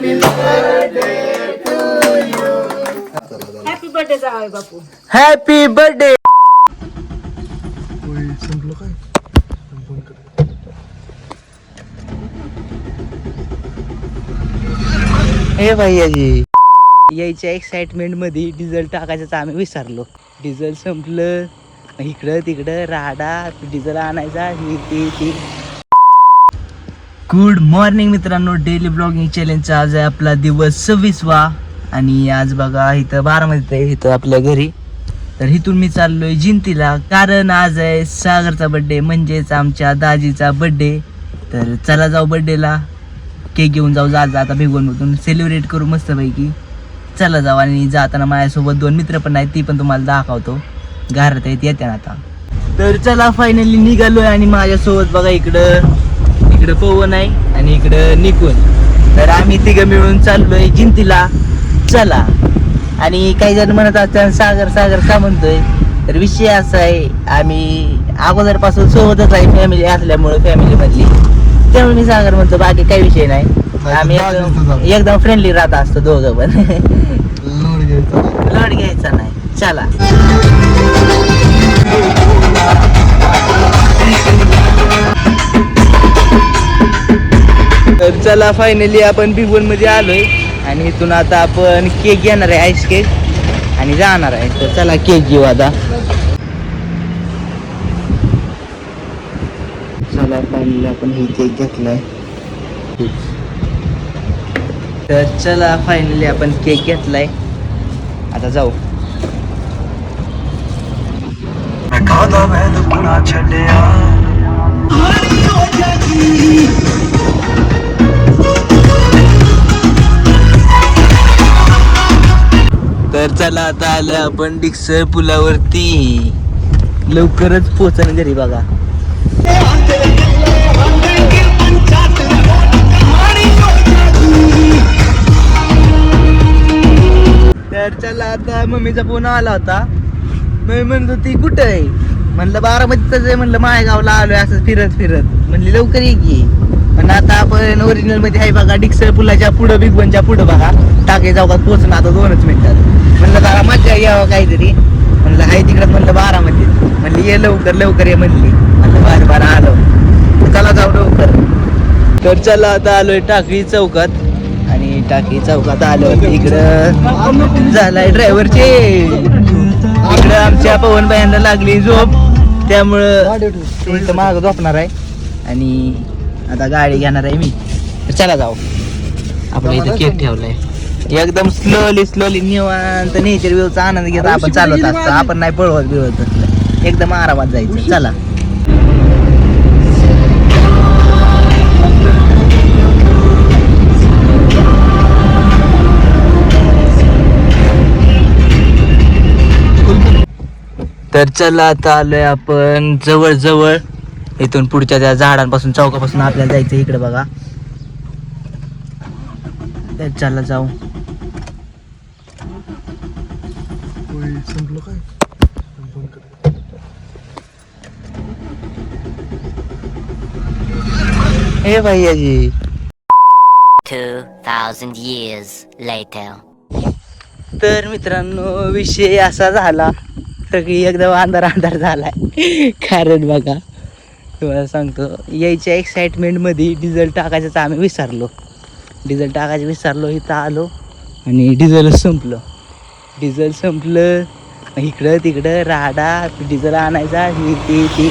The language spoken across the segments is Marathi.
हॅपी बर्थडे जावई बापू. Happy birthday. संपलं काय? हे भैयाजी यायच्या एक्साइटमेंट मध्ये डिझेल टाकायचं आम्ही विसरलो. डिझेल संपलं, इकडं तिकडं राडा, डिझेल आणायचा ही ती. गुड मॉर्निंग मित्रांनो, डेली ब्लॉगिंग चॅलेंजचा आज आहे आपला दिवस 26वा आणि आज बघा इथं बारामतीत आहे, इथं आपल्या घरी. तर इथून मी चाललोय जिंतीला, कारण आज आहे सागरचा बड्डे, म्हणजेच आमच्या दाजीचा बड्डे. तर चला जाऊ बड्डेला, केक घेऊन जाऊ. आता भिगवणमधून सेलिब्रेट करू मस्तपैकी. चला जाऊ. आणि जाताना माझ्यासोबत 2 मित्र पण आहेत, ती पण तुम्हाला दाखवतो. घरात आहेत, येते ना आता. तर चला फायनली निघालोय आणि माझ्यासोबत बघा इकडं पवन आहे आणि इकडं निकुन. तर आम्ही तिघं मिळून चाललोय जिंतीला. चला. आणि काही जण म्हणत असतात सागर का म्हणतोय, तर विषय असा आहे, आम्ही अगोदरपासून सोबतच आहे फॅमिली असल्यामुळे, फॅमिली मधली, त्यामुळे मी सागर म्हणतो, बाकी काही विषय नाही. आम्ही एकदम फ्रेंडली राहत असतो दोघं पण. लोड घ्यायचा नाही. चला. तर चला फायनली आपण भिगवण मध्ये आलोय आणि इथून आता आपण केक घेणार आहे, आईस केक, आणि जाणार आहे. तर चला केक घेऊ आता. चला फायनली आपण ही केक घेतलाय. तर चला फायनली आपण केक घेतलाय, आता जाऊ. तर चला आता आलं आपण डिक्सर पुलावरती. लवकरच पोहोचन घरी बघा. तर चला आता मम्मीचा फोन आला होता. मम्मी म्हणत होती कुठं आहे, म्हणलं बारामतीतच आहे, म्हणलं माळेगावला आलोय असं फिरत. म्हणली लवकर ये की. पण आता आपण ओरिजिनल मध्ये आहे बघा, डिक्सर पुलाच्या पुढं, बिगवनच्या पुढं बघा, टाके चौकात पोहोचणं आता 2च मिनिटात. म्हणलं जरा मजा यावं काहीतरी, म्हणलं हाय तिकडं, म्हणलं बारामतीत. म्हणली ये लवकर ये म्हणली. म्हणलं बरं आलो, चला जाऊ लवकर. तर चला आता आलोय टाकळी चौकात. आणि टाकळी चौकात आलो, इकडं झालाय ड्रायव्हरचे, इकडं आमच्या पवन बायांना लागली झोप, त्यामुळं इथं माग झोपणार आहे आणि आता गाडी घेणार आहे मी. तर चला जाऊ. आपण इथं केक ठेवलाय, एकदम स्लोली निवांत नेचर व्ह्यूचा आनंद घेत आपण चालवत असतो. आपण नाही पळवत एकदम आरामात जायचं. चला. तर चला आता आलोय आपण जवळ. इथून पुढच्या त्या झाडांपासून, चौकापासून आपल्याला जायचं इकडे बघा. तर चला जाऊ. संपलं काय? हे भैयाजी. 2000 years later. तर मित्रांनो विषय असा झाला, सगळी एकदम अंधार झालाय. कारण बघा तुम्हाला सांगतो, यायच्या एक्साइटमेंट मध्ये डिझेल टाकायचं आम्ही विसरलो. इथं आलो आणि डिझेल संपलं, इकडं तिकडं राडा, डिझेल आणायचा ही ती.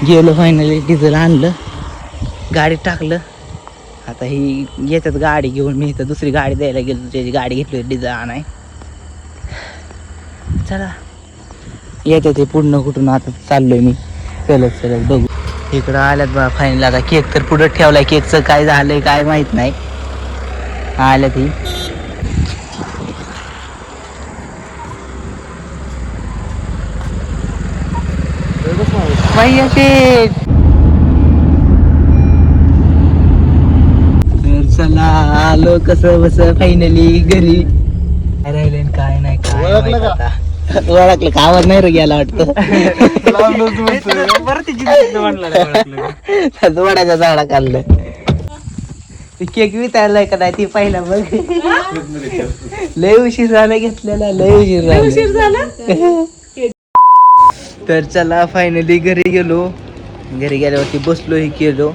गेलो फायनली, डिझेल आणलं, गाडीत टाकलं. आता ही येतात गाडी घेऊन, मी इथं दुसरी गाडी द्यायला गेलो, त्याची गाडी घेतली डिझेल आणाय. चला येतं ते पूर्ण कुठून. आता चाललोय मी चलत बघू. इकडं आल्यात बा फायनल. आता केक तर पुढं ठेवलाय, केकचं काय झालंय काय माहित नाही. आल्यात ही. भैया शेठ. चला आलो कसं बस फायनली घरी. काय राहिले काय नाही, काय ओळखलं का? आवाज नाही रे गेला वाटतं. वडाच्या झाडा काढलं. ते केक विचारलाय का नाही ती पाहिला बघ. लय उशीर झाला घेतलेला, लय उशीर झाला. तर चला फायनली घरी गेलो. घरी गेल्यावरती बसलो हे केलो.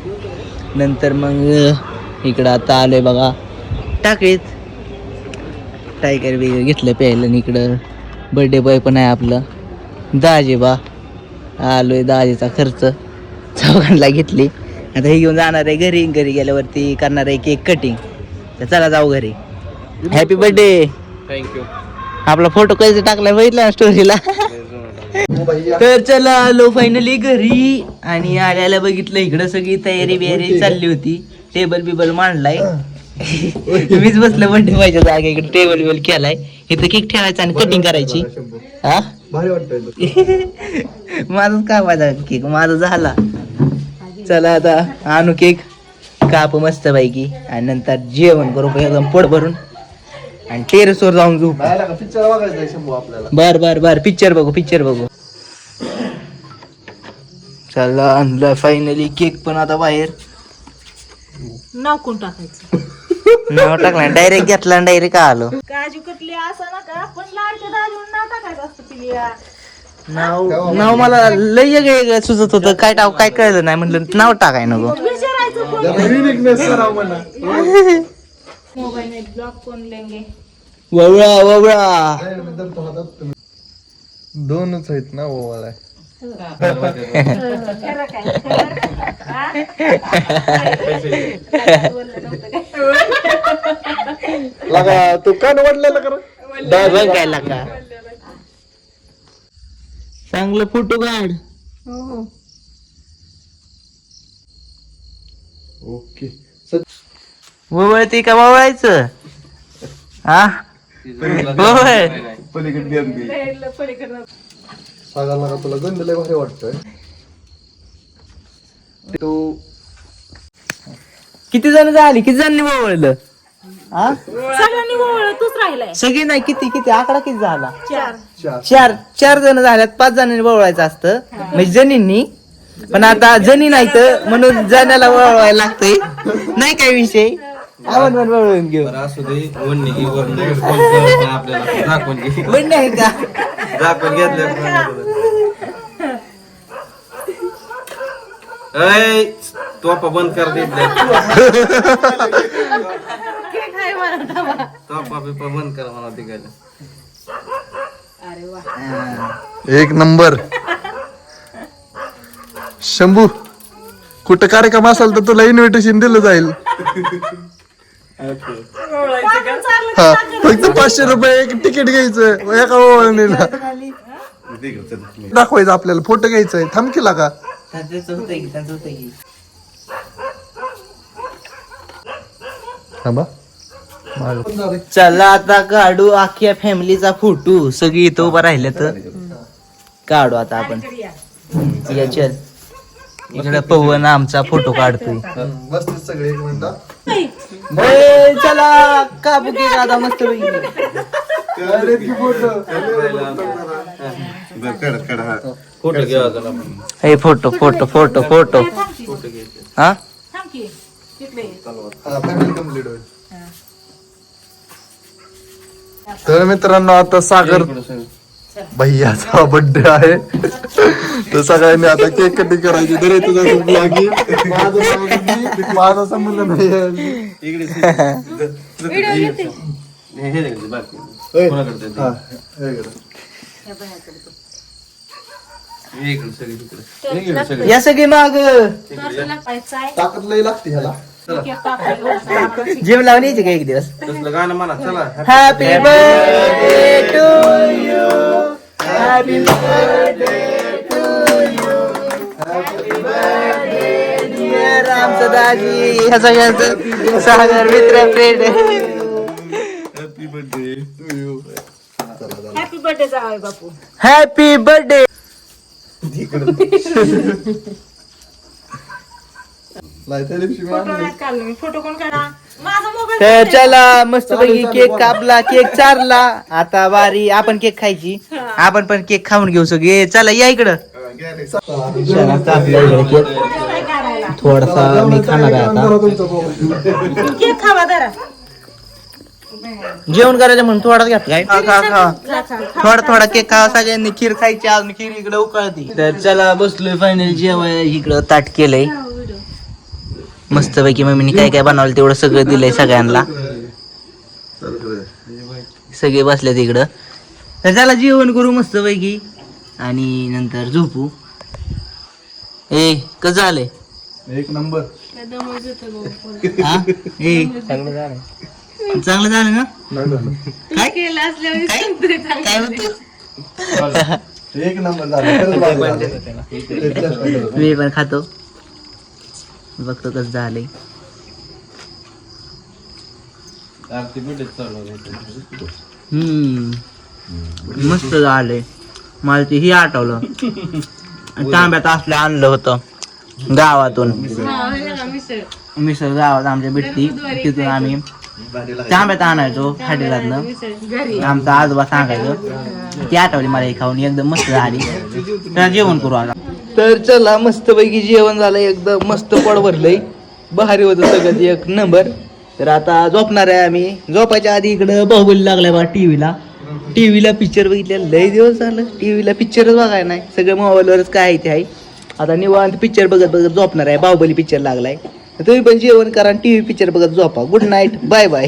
नंतर मग इकडं आता आलोय बघा टाकीत. टायगर बिगर घेतलं प्यायला. आणि इकडं बर्थडे बॉय पण आहे आपलं दाजीबा. आलोय दाजीचा खर्च चौघांना घेतली. आता हे घेऊन जाणार आहे घरी. घरी गेल्यावरती करणार आहे केक कटिंग. तर चला जाऊ घरी. Happy birthday. थँक्यू. आपला फोटो कधी टाकलाय बघितला स्टोरीला. तर चला आलो फायनली घरी. आणि आल्याला बघितलं इकडं सगळी तयारी बियारी चालली होती. टेबल बिबल मांडलाय. मीच बसलं बर्थडे व्हायच्या जागे. इकडे टेबल बिबल केलाय. इथं केक ठेवायचा आणि कटिंग करायची. हा माझंच का माझा केक माझा झाला. चला आता आणू केक कापू मस्त पैकी. आणि नंतर जेवण करू एकदम पोट भरून. आणि टेरेसवर जाऊन झोपू. पिक्चर बघायचा शंभू आपल्याला. बर बर बर पिक्चर बघू. चला आणलं फायनली केक पण आता बाहेर. नाव कोण टाकायचं? नाव टाकला डायरेक्ट घेतला डायरेक्ट आलो. काजू कटली असं नका पण लाडक्या दाजीवर नाव टाकायचं असतं पिलिया. नाव मला लय वेगळं सुचत होतं. काय काय कळलं नाही. म्हटलं नाव टाकाय नको. विचारायचं कोण युनिकनेस करावं म्हणा. मोबाईल में ब्लॉक कोण लेंगे? ववळा दोनच आहेत ना ओवाळा. खरं काय? हा? बोललं नव्हतं काय? लगा तू कान वाढलेला कर. बघायला का चांगलं फोटो काढ. ओके. ववळते का ववळायचं? हा ववळ. पलीकडे सांगायला का तुला गंध लय भारी वाटतोय. तू किती जण झाली? किती जणांनी ववळलं? हा सगळ्यांनी ओळख तूच राहिलाय. सगळी नाही. किती आकडा किती झाला? 4 चार जण झाल्यात. 5 जणांनी वळवायचं असतं म्हणजे जणींनी. पण आता जणी नाही तर म्हणून जणाला वळवायला लागतंय. नाही काय विषय. आपण पण वळवून घेऊ. असू दे आपल्याला दाखवून घे. पण नाही का दाखवून घेतलं. तोपा बंद कर दिसल्या. तोपा बिपा बंद कर मला तिकडे. एक नंबर. शंभू कुठं कार्यक्रम असेल तर तुला इन्व्हिटेशन दिलं जाईल. हा फक्त 500 रुपये एक तिकीट घ्यायचं एका ओळणीला. दाखवायचं आपल्याला फोटो घ्यायचाय. थांबकीला का थांबा. चला आता काढू अख्ख्या फॅमिलीचा फोटो. सगळी इथं उभा राहिले तर काढू आता आपण. या चल इकडे पवन आमचा फोटो काढतोय. मस्त सगळे एक मिनिट. चला कापू की दादा मस्त फोटो घ्यावा. हे फोटो हा थांब की. तिकडे ये. फॅमिली कंप्लीट होईल. तर मित्रांनो आता सागर भैयाचा बर्थडे आहे. तर सगळ्यांनी आता केक कटिंग करायची. तर तुझा ब्लॉगी माझा संबंध नाही. या सगळी माग तुला पाहायचं आहे. ताकद लई लागते ह्याला. केक कापायला. जेम लावून यायचे का एक दिवस. तसलं गाणं म्हणा. चला happy birthday to you. Happy birthday to you. Happy birthday dear आमचं दाजी. ह्या सगळ्यांचं सागर मित्र friend. Happy birthday to you. Happy birthday जावई बापू. Happy birthday. फोटो कोण काढा? माझा मोबाईल. तर चला मस्त पैकी केक कापला. केक चारला. आता बारी आपण केक खायची. आपण पण केक खाऊन घेऊ सगळे. चला या इकडं. थोडासा मी खाणार आहे आता. केक खावा जरा. जेवण करायचं म्हणून थोडाच घ्या काय थोडा केक खावा. सगळ्यांनी खीर खायची, अजून खीर इकडे उकळती. तर चला बसलोय फायनल जेवाय. इकडं ताट केलंय मस्त पैकी. मम्मीने काय काय बनवलं तेवढं सगळं दिलंय सगळ्यांना. सगळे बसले तिकडं. तर चला जेवण करू मस्त पैकी आणि नंतर झोपू. कसं झालंय? एक नंबर. हा चांगलं झालं ना? काय काय होतं? एक नंबर झालं. मी पण खातो, बघतो कसं झालंय. मस्त झालंय. मला ते ही आठवलं, तांब्यात असलं आणलं होतं गावातून. मिसळ गावात आमच्या भेटती, तिथून आम्ही तांब्यात आणायचो हॉटेलातनं. आमचा आजोबा सांगायचो. ती आठवली मला खाऊन, एकदम मस्त झाली. तर जेवण करू आता. तर चला मस्त पैकी जेवण झालं, एकदम मस्त पोट भरलंय. भारी होतं सगळं एक नंबर. तर आता झोपणार आहे आम्ही. झोपायच्या आधी इकडं बाहुबली लागलाय बा टीव्हीला पिक्चर बघितलेला लय दिवस झालं. टीव्हीला पिक्चरच बघायला नाही, सगळं मोबाईलवरच काय आहे ते आहे. आता निवांत पिक्चर बघत बघत झोपणार आहे. बाहुबली पिक्चर लागलाय. तुम्ही पण जेवण करा, टीव्ही पिक्चर बघत झोपा. Good night, bye bye.